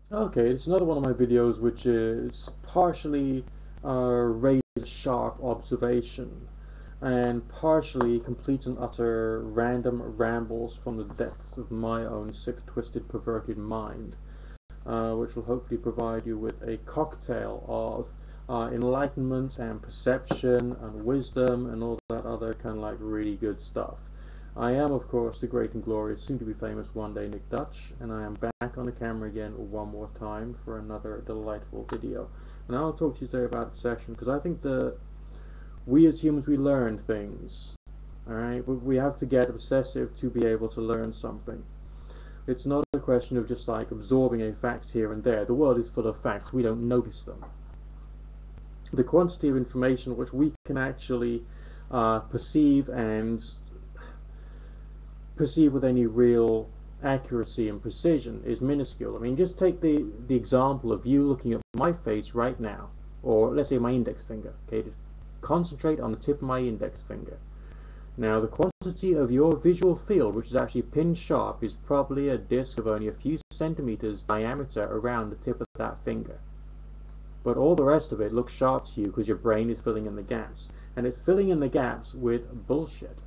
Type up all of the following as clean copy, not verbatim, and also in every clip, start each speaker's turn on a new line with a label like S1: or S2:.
S1: Okay, it's another one of my videos which is partially razor sharp observation and partially complete and utter random rambles from the depths of my own sick, twisted, perverted mind, which will hopefully provide you with a cocktail of enlightenment and perception and wisdom and all that other kind of like really good stuff. I am, of course, the great and glorious, soon to be famous one day Nick Dutch, and I am back on the camera again one more time for another delightful video. And I'll talk to you today about obsession because I think that we as humans we learn things. Alright, we have to get obsessive to be able to learn something. It's not a question of just like absorbing a fact here and there. The world is full of facts, we don't notice them. The quantity of information which we can actually perceive and perceive with any real accuracy and precision is minuscule. I mean, just take the example of you looking at my face right now, or let's say my index finger. Okay, just concentrate on the tip of my index finger. Now, the quantity of your visual field, which is actually pin sharp, is probably a disc of only a few centimeters diameter around the tip of that finger. But all the rest of it looks sharp to you because your brain is filling in the gaps. And it's filling in the gaps with bullshit.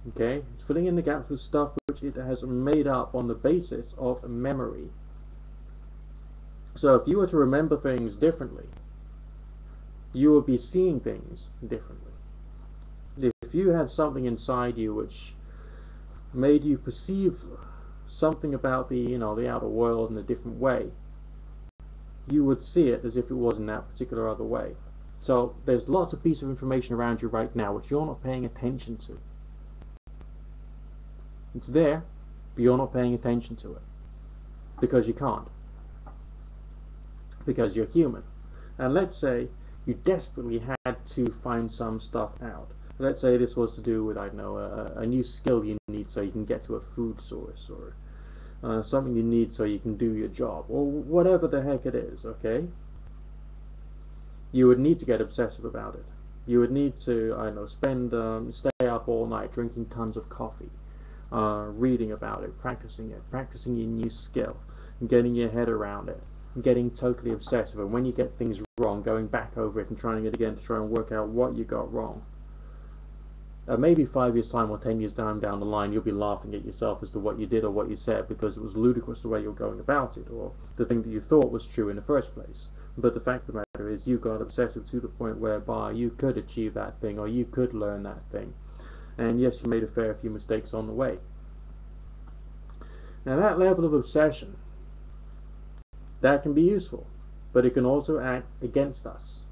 S1: Okay? It's filling in the gaps with stuff which it has made up on the basis of memory. So if you were to remember things differently, you would be seeing things differently. If you had something inside you which made you perceive something about the outer world in a different way, you would see it as if it was in that particular other way. So there's lots of pieces of information around you right now which you're not paying attention to. It's there, but you're not paying attention to it because you can't, because you're human. And let's say you desperately had to find some stuff out. Let's say this was to do with, I don't know, a new skill you need so you can get to a food source, or something you need so you can do your job, or whatever the heck it is, okay? You would need to get obsessive about it. You would need to, I don't know, stay up all night drinking tons of coffee, reading about it, practicing your new skill, getting your head around it, getting totally obsessive, and when you get things wrong, going back over it and trying it again to try and work out what you got wrong. Maybe 5 years time or 10 years down the line, you'll be laughing at yourself as to what you did or what you said because it was ludicrous the way you're going about it, or the thing that you thought was true in the first place. But the fact of the matter is you got obsessive to the point whereby you could achieve that thing or you could learn that thing. And yes, you made a fair few mistakes on the way. Now that level of obsession, that can be useful, but it can also act against us.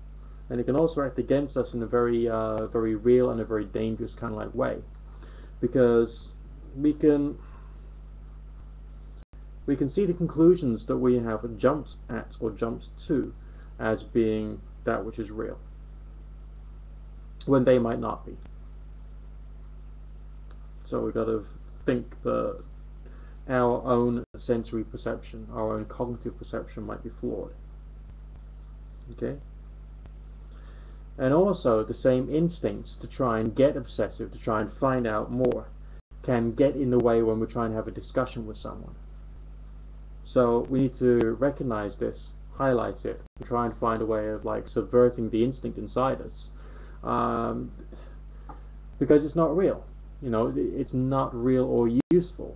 S1: And it can also act against us in a very real and a very dangerous kind of like way, because we can see the conclusions that we have jumped at or jumped to as being that which is real, when they might not be. So we've got to think that our own sensory perception, our own cognitive perception might be flawed. Okay? And also the same instincts to try and get obsessive, to try and find out more, can get in the way when we're trying to have a discussion with someone. So we need to recognize this, highlight it, and try and find a way of like subverting the instinct inside us, because it's not real. It's not real or useful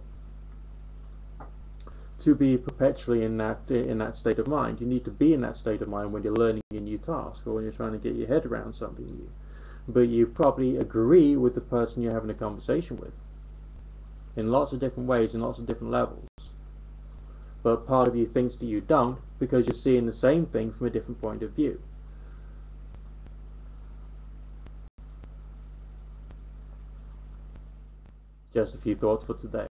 S1: to be perpetually in that state of mind. You need to be in that state of mind when you're learning a new task or when you're trying to get your head around something new. But you probably agree with the person you're having a conversation with in lots of different ways, in lots of different levels. But part of you thinks that you don't because you're seeing the same thing from a different point of view. Just a few thoughts for today.